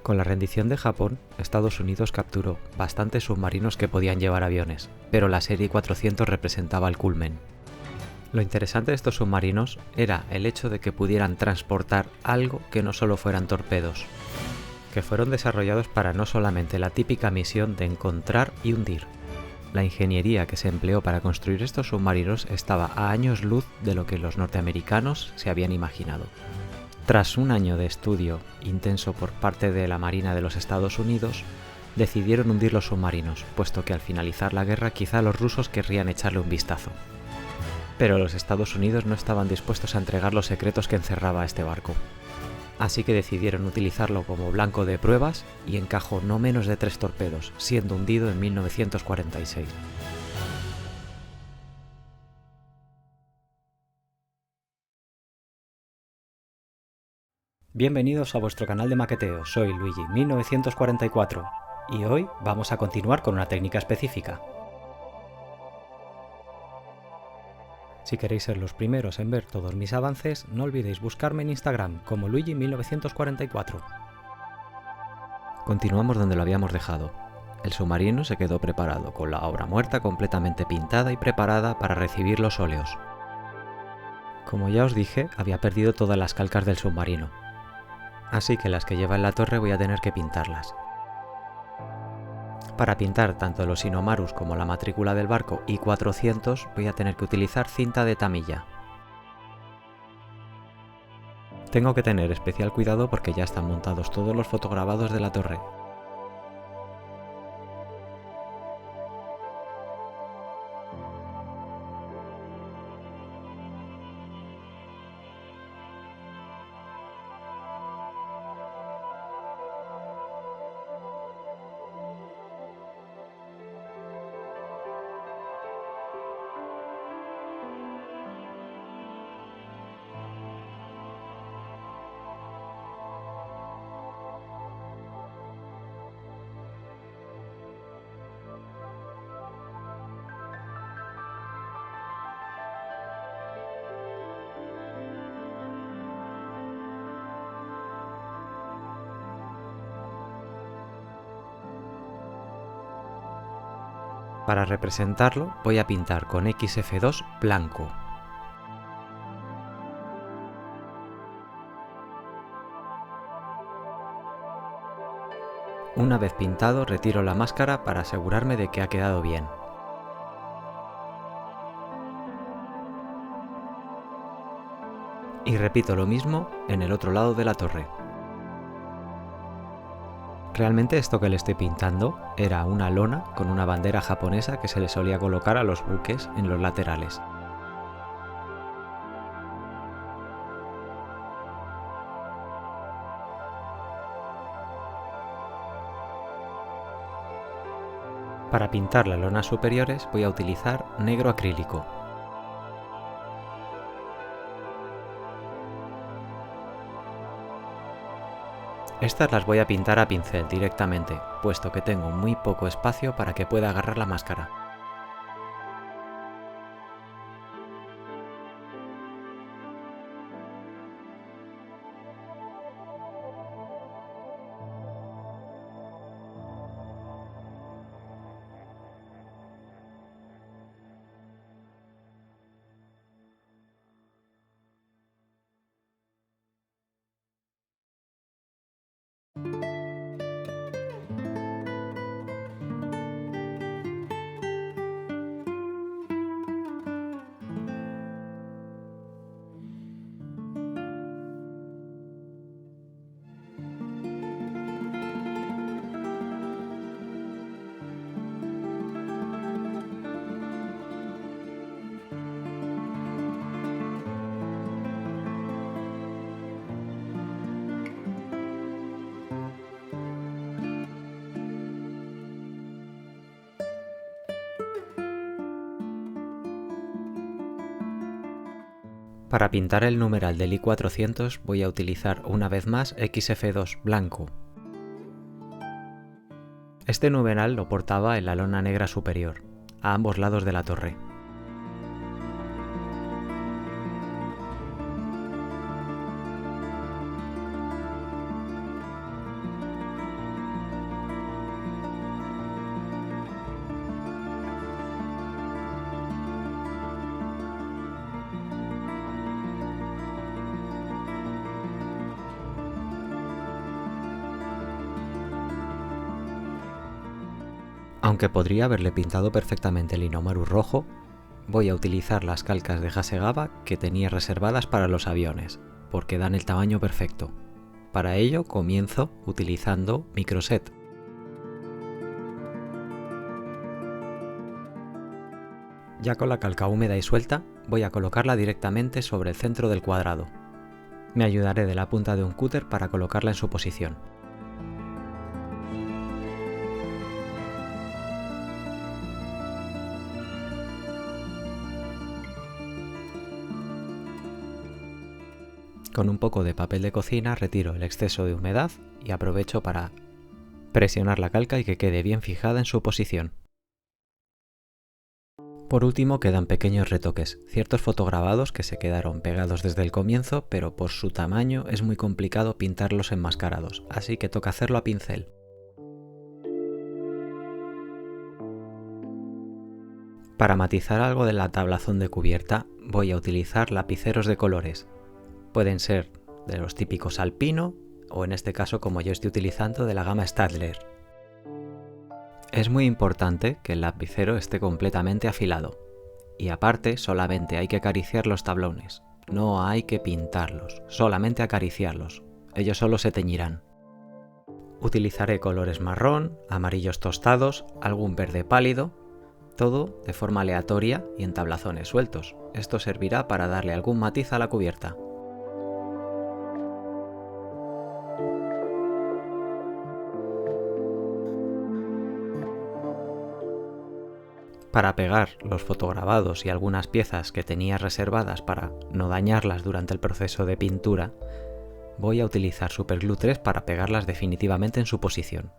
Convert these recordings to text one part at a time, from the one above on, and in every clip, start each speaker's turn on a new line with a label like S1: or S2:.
S1: Con la rendición de Japón, Estados Unidos capturó bastantes submarinos que podían llevar aviones, pero la serie 400 representaba el culmen. Lo interesante de estos submarinos era el hecho de que pudieran transportar algo que no solo fueran torpedos, que fueron desarrollados para no solamente la típica misión de encontrar y hundir. La ingeniería que se empleó para construir estos submarinos estaba a años luz de lo que los norteamericanos se habían imaginado. Tras un año de estudio intenso por parte de la Marina de los Estados Unidos, decidieron hundir los submarinos, puesto que al finalizar la guerra quizá los rusos querrían echarle un vistazo. Pero los Estados Unidos no estaban dispuestos a entregar los secretos que encerraba este barco. Así que decidieron utilizarlo como blanco de pruebas y encajó no menos de 3 torpedos, siendo hundido en 1946. Bienvenidos a vuestro canal de maqueteo, soy Luigi1944 y hoy vamos a continuar con una técnica específica. Si queréis ser los primeros en ver todos mis avances, no olvidéis buscarme en Instagram como Luigi1944. Continuamos donde lo habíamos dejado. El submarino se quedó preparado con la obra muerta completamente pintada y preparada para recibir los óleos. Como ya os dije, había perdido todas las calcas del submarino, así que las que lleva en la torre voy a tener que pintarlas. Para pintar tanto los Inomarus como la matrícula del barco I-400 voy a tener que utilizar cinta de tamilla. Tengo que tener especial cuidado porque ya están montados todos los fotograbados de la torre. Para representarlo voy a pintar con XF2 blanco. Una vez pintado retiro la máscara para asegurarme de que ha quedado bien. Y repito lo mismo en el otro lado de la torre. Realmente esto que le estoy pintando era una lona con una bandera japonesa que se le solía colocar a los buques en los laterales. Para pintar las lonas superiores voy a utilizar negro acrílico. Estas las voy a pintar a pincel directamente, puesto que tengo muy poco espacio para que pueda agarrar la máscara. Para pintar el numeral del I-400 voy a utilizar una vez más XF2 blanco. Este numeral lo portaba en la lona negra superior, a ambos lados de la torre. Aunque podría haberle pintado perfectamente el Inomaru rojo, voy a utilizar las calcas de Hasegawa que tenía reservadas para los aviones, porque dan el tamaño perfecto. Para ello comienzo utilizando Microset. Ya con la calca húmeda y suelta, voy a colocarla directamente sobre el centro del cuadrado. Me ayudaré de la punta de un cúter para colocarla en su posición. Con un poco de papel de cocina retiro el exceso de humedad y aprovecho para presionar la calca y que quede bien fijada en su posición. Por último quedan pequeños retoques, ciertos fotograbados que se quedaron pegados desde el comienzo, pero por su tamaño es muy complicado pintarlos enmascarados, así que toca hacerlo a pincel. Para matizar algo de la tablazón de cubierta voy a utilizar lapiceros de colores. Pueden ser de los típicos alpino o en este caso como yo estoy utilizando de la gama Staedtler. Es muy importante que el lapicero esté completamente afilado y aparte solamente hay que acariciar los tablones, no hay que pintarlos, solamente acariciarlos, ellos solo se teñirán. Utilizaré colores marrón, amarillos tostados, algún verde pálido, todo de forma aleatoria y en tablazones sueltos. Esto servirá para darle algún matiz a la cubierta. Para pegar los fotograbados y algunas piezas que tenía reservadas para no dañarlas durante el proceso de pintura, voy a utilizar Superglue 3 para pegarlas definitivamente en su posición.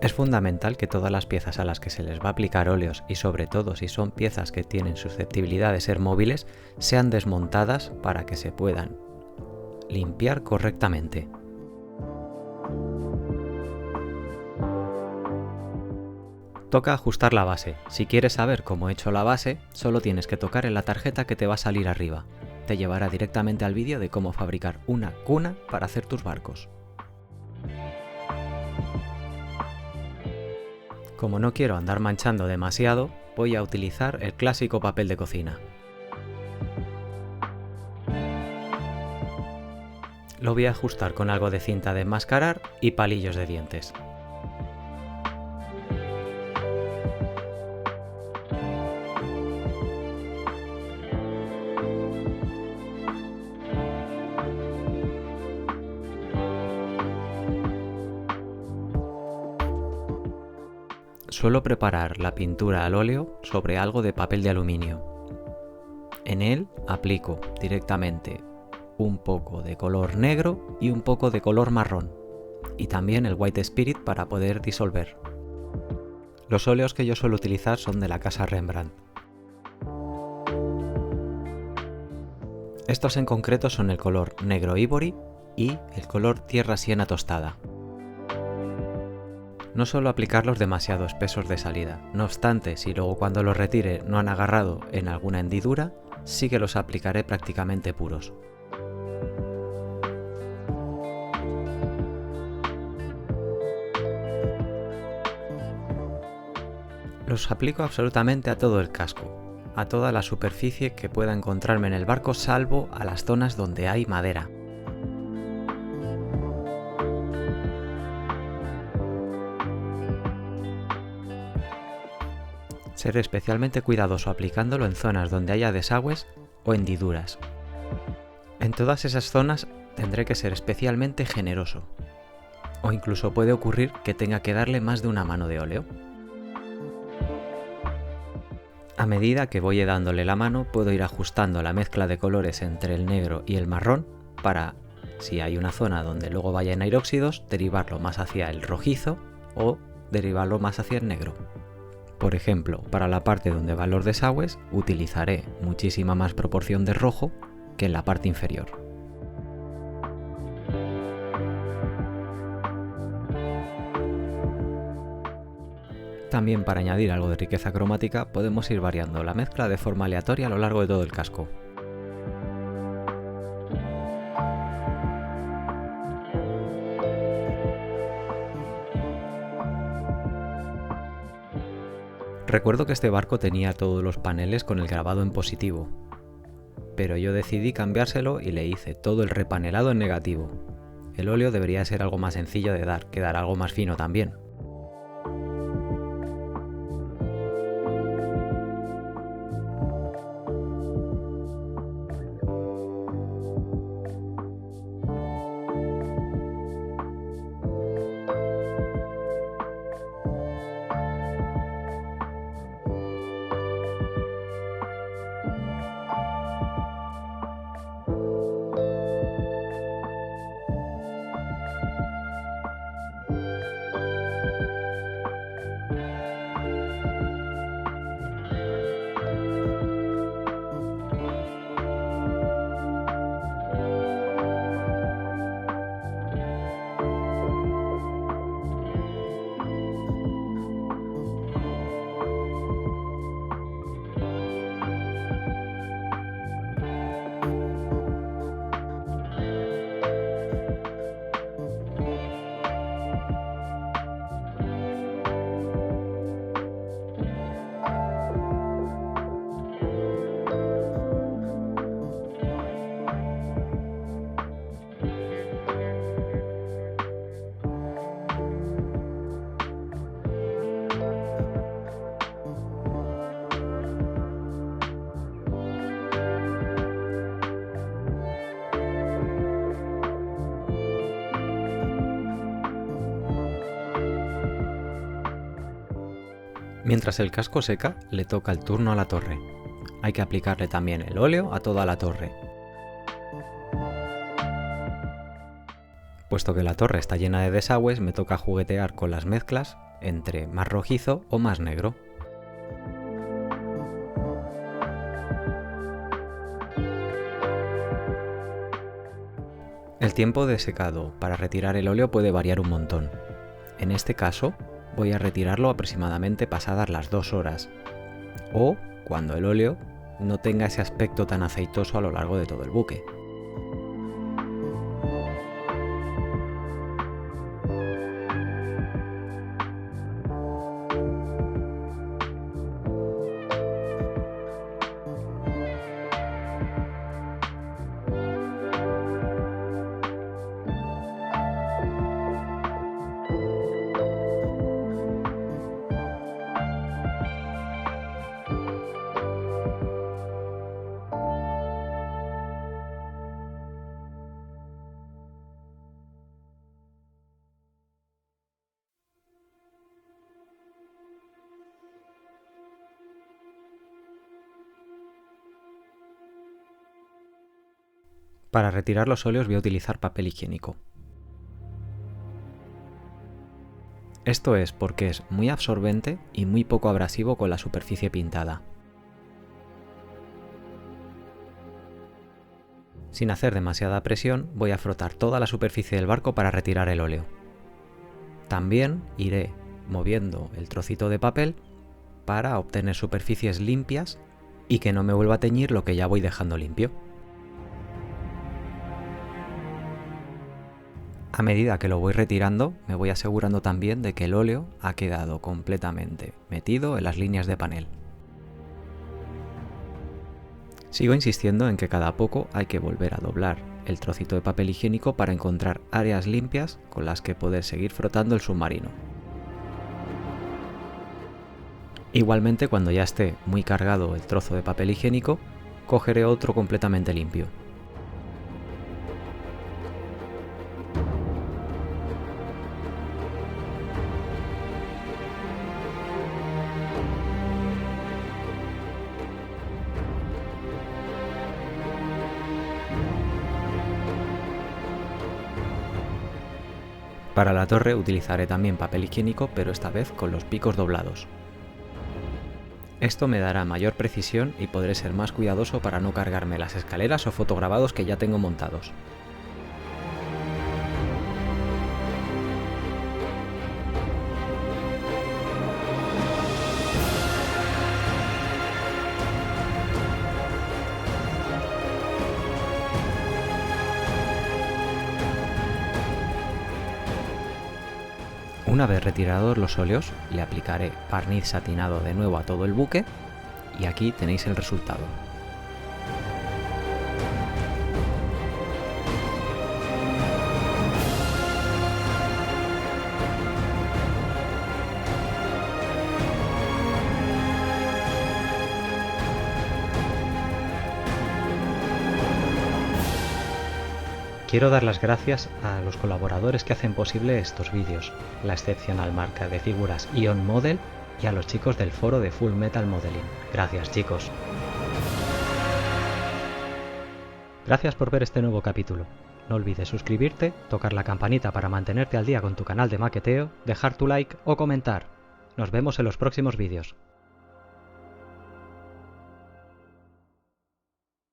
S1: Es fundamental que todas las piezas a las que se les va a aplicar óleos y sobre todo si son piezas que tienen susceptibilidad de ser móviles, sean desmontadas para que se puedan limpiar correctamente. Toca ajustar la base. Si quieres saber cómo he hecho la base, solo tienes que tocar en la tarjeta que te va a salir arriba. Te llevará directamente al vídeo de cómo fabricar una cuna para hacer tus barcos. Como no quiero andar manchando demasiado, voy a utilizar el clásico papel de cocina. Lo voy a ajustar con algo de cinta de enmascarar y palillos de dientes. Suelo preparar la pintura al óleo sobre algo de papel de aluminio. En él aplico directamente un poco de color negro y un poco de color marrón, y también el White Spirit para poder disolver. Los óleos que yo suelo utilizar son de la casa Rembrandt. Estos en concreto son el color negro ivory y el color tierra siena tostada. No suelo aplicarlos demasiado espesos de salida, no obstante, si luego cuando los retire no han agarrado en alguna hendidura, sí que los aplicaré prácticamente puros. Los aplico absolutamente a todo el casco, a toda la superficie que pueda encontrarme en el barco, salvo a las zonas donde hay madera. Seré especialmente cuidadoso aplicándolo en zonas donde haya desagües o hendiduras. En todas esas zonas tendré que ser especialmente generoso, o incluso puede ocurrir que tenga que darle más de una mano de óleo. A medida que voy dándole la mano puedo ir ajustando la mezcla de colores entre el negro y el marrón para, si hay una zona donde luego vayan a ir óxidos, derivarlo más hacia el rojizo o derivarlo más hacia el negro. Por ejemplo, para la parte donde van los desagües utilizaré muchísima más proporción de rojo que en la parte inferior. También para añadir algo de riqueza cromática podemos ir variando la mezcla de forma aleatoria a lo largo de todo el casco. Recuerdo que este barco tenía todos los paneles con el grabado en positivo, pero yo decidí cambiárselo y le hice todo el repanelado en negativo. El óleo debería ser algo más sencillo de dar, quedar algo más fino también. Mientras el casco seca, le toca el turno a la torre. Hay que aplicarle también el óleo a toda la torre. Puesto que la torre está llena de desagües, me toca juguetear con las mezclas entre más rojizo o más negro. El tiempo de secado para retirar el óleo puede variar un montón. En este caso, voy a retirarlo aproximadamente pasadas las 2 horas, o cuando el óleo no tenga ese aspecto tan aceitoso a lo largo de todo el buque. Para retirar los óleos voy a utilizar papel higiénico. Esto es porque es muy absorbente y muy poco abrasivo con la superficie pintada. Sin hacer demasiada presión, voy a frotar toda la superficie del barco para retirar el óleo. También iré moviendo el trocito de papel para obtener superficies limpias y que no me vuelva a teñir lo que ya voy dejando limpio. A medida que lo voy retirando, me voy asegurando también de que el óleo ha quedado completamente metido en las líneas de panel. Sigo insistiendo en que cada poco hay que volver a doblar el trocito de papel higiénico para encontrar áreas limpias con las que poder seguir frotando el submarino. Igualmente, cuando ya esté muy cargado el trozo de papel higiénico, cogeré otro completamente limpio. Para la torre utilizaré también papel higiénico, pero esta vez con los picos doblados. Esto me dará mayor precisión y podré ser más cuidadoso para no cargarme las escaleras o fotograbados que ya tengo montados. Una vez retirados los óleos, le aplicaré barniz satinado de nuevo a todo el buque y aquí tenéis el resultado. Quiero dar las gracias a los colaboradores que hacen posible estos vídeos, la excepcional marca de figuras Ion Model y a los chicos del foro de Full Metal Modeling. Gracias, chicos. Gracias por ver este nuevo capítulo. No olvides suscribirte, tocar la campanita para mantenerte al día con tu canal de maqueteo, dejar tu like o comentar. Nos vemos en los próximos vídeos.